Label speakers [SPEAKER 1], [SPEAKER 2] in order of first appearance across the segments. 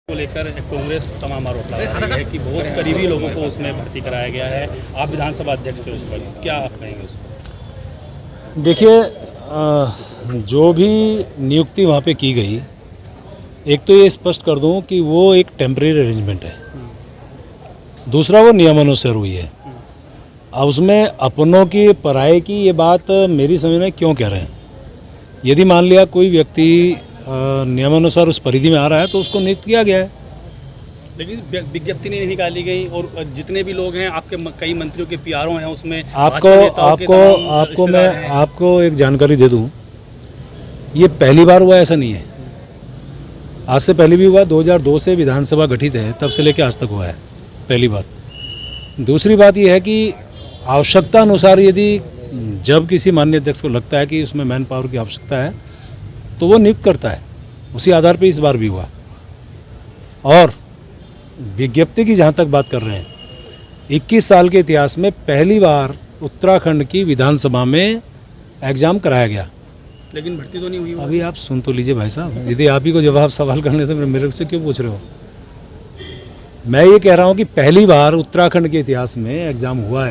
[SPEAKER 1] को लेकर कांग्रेस तमाम आरोप लगा रही है कि बहुत करीबी लोगों को उसमें भर्ती कराया गया है। आप विधानसभा अध्यक्ष थे उस पर, क्या आप कहेंगे उस पर?
[SPEAKER 2] देखिए, जो भी नियुक्ति वहाँ पे की गई, एक तो ये स्पष्ट कर दूं कि वो एक टेम्परेरी अरेंजमेंट है, दूसरा वो नियमानुसार हुई है। अब उसमें अपनों की पराये की ये बात मेरी समझ में क्यों कह रहे हैं। यदि मान लिया कोई व्यक्ति नियमानुसार उस परिधि में आ रहा है तो उसको नियुक्त किया गया है,
[SPEAKER 1] लेकिन विज्ञप्ति नहीं निकाली गई और जितने भी लोग हैं आपके कई मंत्रियों के पीआरओ हैं उसमें
[SPEAKER 2] आपको एक जानकारी दे दूं, ये पहली बार हुआ ऐसा नहीं है। आज से पहले भी हुआ, 2002 से विधानसभा गठित है तब से लेकर आज तक हुआ है, पहली बात। दूसरी बात यह है कि आवश्यकता अनुसार यदि जब किसी माननीय अध्यक्ष को लगता है कि उसमें मैन पावर की आवश्यकता है तो वो नियुक्त करता है, उसी आधार पे इस बार भी हुआ। और विज्ञप्ति की जहाँ तक बात कर रहे हैं, 21 साल के इतिहास में पहली बार उत्तराखंड की विधानसभा में एग्जाम कराया गया,
[SPEAKER 1] लेकिन भर्ती तो नहीं हुई।
[SPEAKER 2] अभी आप सुन तो लीजिए भाई साहब, यदि आप ही को जवाब सवाल करने से मेरे से क्यों पूछ रहे हो। मैं ये कह रहा हूँ कि पहली बार उत्तराखंड के इतिहास में एग्ज़ाम हुआ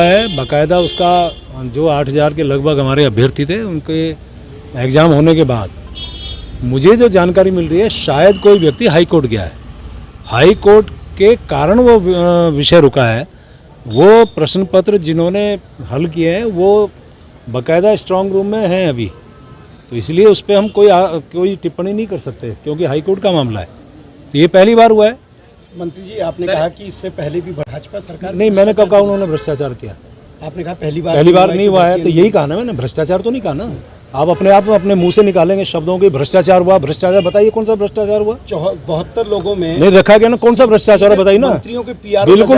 [SPEAKER 2] है, बाकायदा उसका जो 8000 के लगभग हमारे अभ्यर्थी थे, उनके एग्ज़ाम होने के बाद मुझे जो जानकारी मिल रही है, शायद कोई व्यक्ति हाई कोर्ट गया है, हाई कोर्ट के कारण वो विषय रुका है। वो प्रश्न पत्र जिन्होंने हल किए हैं वो बाकायदा स्ट्रांग रूम में हैं अभी, तो इसलिए उस पर हम कोई टिप्पणी नहीं कर सकते क्योंकि हाई कोर्ट का मामला है। तो ये पहली बार हुआ है।
[SPEAKER 3] मंत्री जी, आपने कहा कि इससे पहले भी भाजपा सरकार
[SPEAKER 2] नहीं, मैंने कब कहा उन्होंने भ्रष्टाचार किया?
[SPEAKER 3] आपने कहा पहली बार
[SPEAKER 2] नहीं हुआ है, तो यही कहा ना मैंने, भ्रष्टाचार तो नहीं कहा ना। आप अपने मुंह से निकालेंगे शब्दों के भ्रष्टाचार हुआ, भ्रष्टाचार बताइए कौन सा भ्रष्टाचार हुआ?
[SPEAKER 3] 72 लोगों में
[SPEAKER 2] नहीं रखा गया ना, कौन सा भ्रष्टाचार है बताइए ना।
[SPEAKER 3] मंत्रियों के पीआर
[SPEAKER 2] बिल्कुल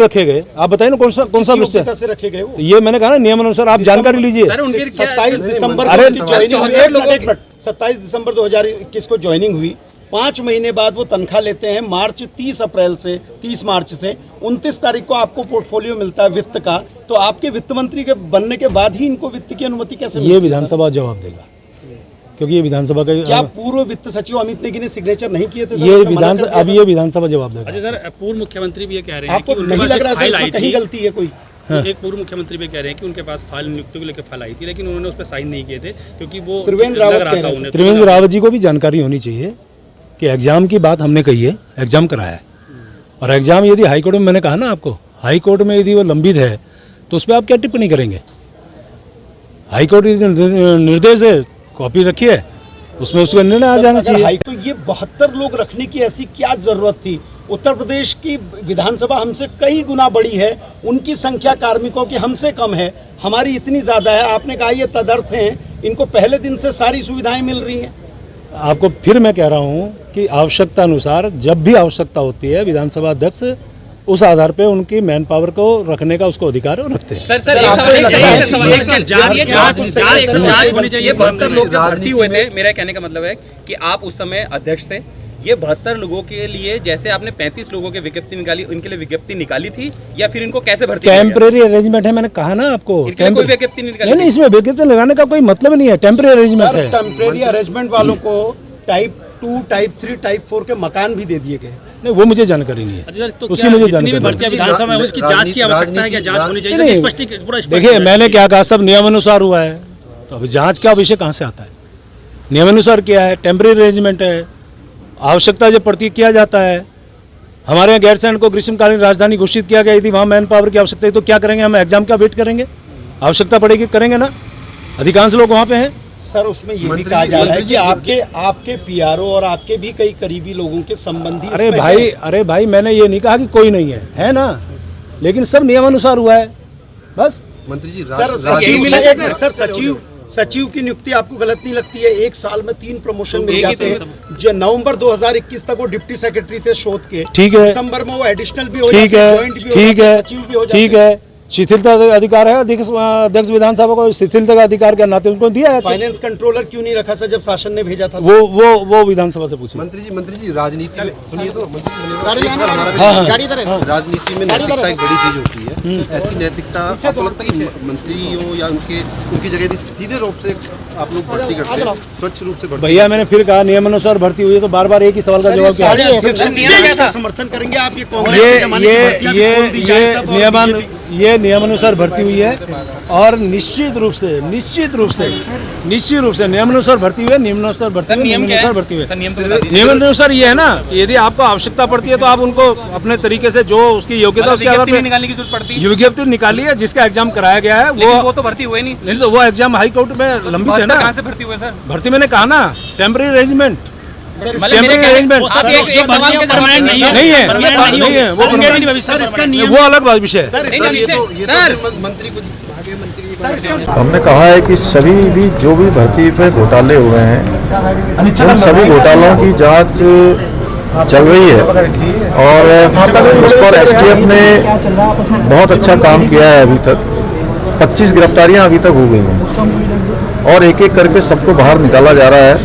[SPEAKER 2] रखे गए, आप बताइए ना कौन सा भ्रष्टाचार
[SPEAKER 3] से रखे गए।
[SPEAKER 2] तो ये मैंने कहा ना, नियमानुसार आप जानकारी लीजिए।
[SPEAKER 3] 27 दिसंबर 2021 को ज्वाइनिंग हुई, 5 महीने बाद वो तनख्वाह लेते हैं। 30 मार्च से 29 तारीख को आपको पोर्टफोलियो मिलता है वित्त का, तो आपके वित्त मंत्री के बनने के बाद ही इनको वित्त की अनुमति कैसे मिलती है?
[SPEAKER 2] ये विधानसभा जवाब देगा, क्योंकि ये विधानसभा का
[SPEAKER 3] क्या पूर्व वित्त सचिव अमित नेगी ने सिग्नेचर नहीं किए थे?
[SPEAKER 2] ये विधानसभा जवाब देगा।
[SPEAKER 1] अच्छा सर, पूर्व मुख्यमंत्री भी ये कह रहे हैं,
[SPEAKER 3] आपको नहीं लग रहा है कहीं गलती है कोई?
[SPEAKER 1] एक पूर्व मुख्यमंत्री भी कह रहे हैं कि उनके पास फाइल नियुक्ति को लेकर फाइल आई थी, लेकिन उन्होंने उस पर साइन नहीं किए थे क्योंकि वो
[SPEAKER 2] त्रिवेंद्र रावत जी को भी जानकारी होनी चाहिए कि एग्जाम की बात हमने कही है, एग्जाम कराया है। और एग्जाम यदि हाई कोर्ट में, मैंने कहा ना आपको, हाई कोर्ट में यदि वो लंबित है तो उस पर आप क्या टिप्पणी करेंगे? हाई कोर्ट निर्देश है, कॉपी रखी है, उसमें उसका निर्णय आ जाना चाहिए।
[SPEAKER 3] तो ये 72 लोग रखने की ऐसी क्या जरूरत थी? उत्तर प्रदेश की विधानसभा हमसे कई गुना बड़ी है, उनकी संख्या कार्मिकों की हमसे कम है, हमारी इतनी ज्यादा है। आपने कहा ये तदर्थ हैं, इनको पहले दिन से सारी सुविधाएं मिल रही हैं।
[SPEAKER 2] आपको फिर मैं कह रहा हूं कि आवश्यकता अनुसार जब भी आवश्यकता होती है, विधानसभा अध्यक्ष उस आधार पे उनकी मैन पावर को रखने का उसको अधिकार रखते हैं।
[SPEAKER 1] सर जांच होनी चाहिए। 72 लोग भर्ती हुए थे, मेरा कहने का मतलब है कि आप उस समय अध्यक्ष थे। ये 72 लोगों के लिए, जैसे आपने 35 लोगों की विज्ञप्ति निकाली, उनके लिए विज्ञप्ति निकाली थी या फिर इनको कैसे भर्ती?
[SPEAKER 2] टेम्परेरी अरेंजमेंट है, मैंने कहा ना आपको।
[SPEAKER 1] कोई विज्ञप्ति नहीं निकाली?
[SPEAKER 2] नहीं, इसमें विज्ञप्ति लगाने का कोई मतलब नहीं है, टेम्परेरी अरेंजमेंट है।
[SPEAKER 3] टेम्परेरी अरेंजमेंट वालों को टाइप 2, टाइप 3, टाइप 4 के मकान भी दे दिए गए।
[SPEAKER 2] नहीं, वो मुझे जानकारी नहीं है।
[SPEAKER 1] अच्छा, तो उसकी मुझे जानकारी विधानसभा में उसकी जांच की आवश्यकता है, क्या जांच होनी चाहिए?
[SPEAKER 2] देखिए, मैंने क्या कहा, सब नियमानुसार हुआ है, तो अभी जांच का विषय कहाँ से आता है? नियमानुसार किया है, टेम्परेरी अरेंजमेंट है, आवश्यकता जब पड़ती किया जाता है। हमारे यहाँ गैरसैंण को ग्रीष्मकालीन राजधानी घोषित किया गया, यदि वहाँ मैन पावर की आवश्यकता है तो क्या करेंगे? हम एग्जाम का वेट करेंगे, आवश्यकता पड़ेगी करेंगे ना। अधिकांश लोग वहाँ पे हैं।
[SPEAKER 3] सर, उसमें ये भी कहा जा रहा है कि आपके पीआरओ और आपके भी कई करीबी लोगों के संबंधी।
[SPEAKER 2] अरे भाई, मैंने ये नहीं कहा कि कोई नहीं है ना, लेकिन सब नियमानुसार हुआ है बस।
[SPEAKER 3] मंत्री जी, सचिव की नियुक्ति आपको गलत नहीं लगती है? 1 साल में 3 प्रमोशन मिल जाते हैं। जो नवंबर 2021 तक वो डिप्टी सेक्रेटरी थे शोध के,
[SPEAKER 2] ठीक है।
[SPEAKER 3] दिसंबर में वो एडिशनल भी हो
[SPEAKER 2] ठीक है, शिथिलता अधिकार है अध्यक्ष विधानसभा को, शिथिलता का अधिकार के नाते उनको दिया है।
[SPEAKER 3] फाइनेंस कंट्रोलर क्यों नहीं रखा सर जब शासन ने भेजा था?
[SPEAKER 2] वो विधानसभा से पूछिए।
[SPEAKER 4] मंत्री जी, राजनीति में सुनिए तो, राजनीति में नैतिकता एक बड़ी चीज होती है। ऐसी नैतिकता आपको लगता है कि मंत्री हो या उनकी जगह सीधे रूप से आप लोग भर्ती करते हैं, स्वच्छ रूप से भर्ती
[SPEAKER 2] भैया मैंने फिर कहा नियमानुसार भर्ती हुई है, तो बार बार एक ही सवाल का जवाब क्या है?
[SPEAKER 3] का समर्थन करेंगे आप? ये कांग्रेस के जमाने की भर्तियां भी खोल दी जाए सब और
[SPEAKER 2] ये नियमानुसार भर्ती हुई है और निश्चित रूप से नियमानुसार भर्ती हुई है, नियमानुसार भर्ती हुई है, नियमानुसार भर्ती हुई है। नियमानुसार ये है ना कि यदि आपको आवश्यकता पड़ती है तो आप उनको अपने तरीके से जो उसकी योग्यता उसके आधार पर
[SPEAKER 1] निकालने की जरूरत पड़ती है।
[SPEAKER 2] विज्ञप्ति निकाली है, जिसका एग्जाम कराया गया है
[SPEAKER 1] वो तो भर्ती हुए नहीं
[SPEAKER 2] तो वो एग्जाम हाई कोर्ट में लंबित है ना।
[SPEAKER 1] कहाँ से भर्ती हुए सर?
[SPEAKER 2] भर्ती मैंने कहा ना टेम्पररी अरेंजमेंट,
[SPEAKER 1] मतलब मेरे
[SPEAKER 2] अरेंजमेंट नहीं है वो अलग विषय है।
[SPEAKER 4] मंत्री को
[SPEAKER 5] हमने कहा है कि सभी भी जो भी भर्ती पे घोटाले हुए हैं उन सभी घोटालों की जांच चल रही है और उस पर एसटीएफ ने बहुत अच्छा काम किया है। अभी तक 25 गिरफ्तारियां अभी तक हो गई हैं और एक एक करके सबको बाहर निकाला जा रहा है,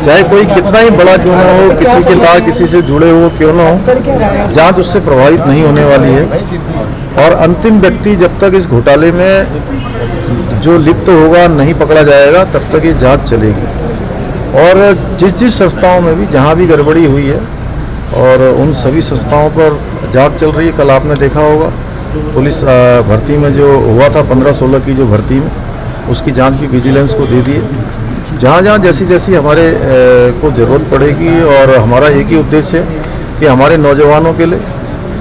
[SPEAKER 5] चाहे कोई कितना ही बड़ा क्यों ना हो, किसी के तार किसी से जुड़े हो क्यों ना हो, जांच उससे प्रभावित नहीं होने वाली है। और अंतिम व्यक्ति जब तक इस घोटाले में जो लिप्त होगा नहीं पकड़ा जाएगा तब तक ये जांच चलेगी। और जिस संस्थाओं में भी जहां भी गड़बड़ी हुई है और उन सभी संस्थाओं पर जांच चल रही है। कल आपने देखा होगा पुलिस भर्ती में जो हुआ था 15-16 की जो भर्ती में, उसकी जांच भी विजिलेंस को दे दी है। जहाँ जैसी हमारे को ज़रूरत पड़ेगी और हमारा एक ही उद्देश्य है कि हमारे नौजवानों के लिए,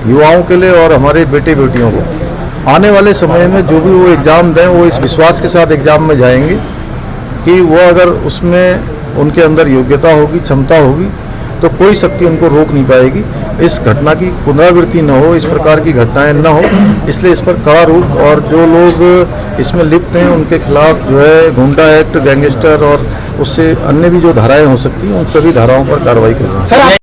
[SPEAKER 5] युवाओं के लिए और हमारे बेटे बेटियों को आने वाले समय में जो भी वो एग्ज़ाम दें वो इस विश्वास के साथ एग्ज़ाम में जाएंगे कि वो अगर उसमें उनके अंदर योग्यता होगी, क्षमता होगी तो कोई शक्ति उनको रोक नहीं पाएगी। इस घटना की पुनरावृत्ति न हो, इस प्रकार की घटनाएं न हो, इसलिए इस पर कड़ा रुख और जो लोग इसमें लिप्त हैं उनके खिलाफ जो है गुंडा एक्ट, गैंगस्टर और उससे अन्य भी जो धाराएं हो सकती हैं उन सभी धाराओं पर कार्रवाई करेंगे।